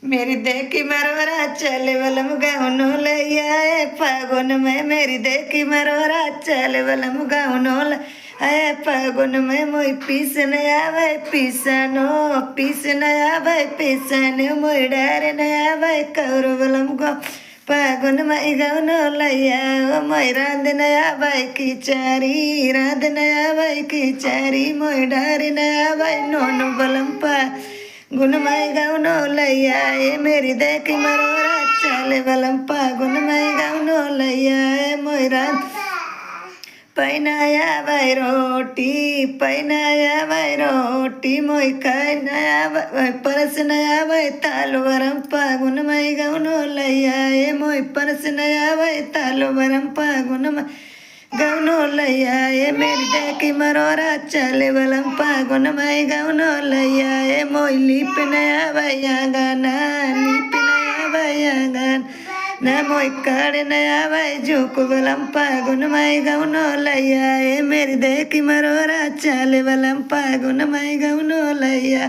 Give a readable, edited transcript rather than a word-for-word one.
मेरी देखी मरवरा चले वलम गाउनो लैया फागुन में मेरी देखी मरवरा चले वलम गाउनो आए फागुन में मोई पीसन आवे पीसनो पीसन आवे पीसन मोई डारे न आवे कौर वलम गो फागुन में गाउनो लैया मोई रांध न आवे खिचारी रांध न आवे खिचारी मोई डारे न आवे नोन वलम पा गुनमय गाउनो लैया मेरी देखी मरोरा चले वलम फागुन में गाउनो लैया मोरा पैनाया भाई रोटी पैनाया भाई रोटी मोई खाय नया परस नया भाई तालो वरम फागुन में गाउनो लैया मोई परस नया भाई तालो वरम फागुन में गाउनो लैया मेरी देखी मरोरा चले वलम फागुन में गाउनो लैया मोई लिप नया भैया गाना लिप नया भैया गाना ना मोई काड़ नया भाई झुक वलम फागुन में गाउनो लैया मेरी देखी मरोरा चले वलम फागुन में गाउनो लैया।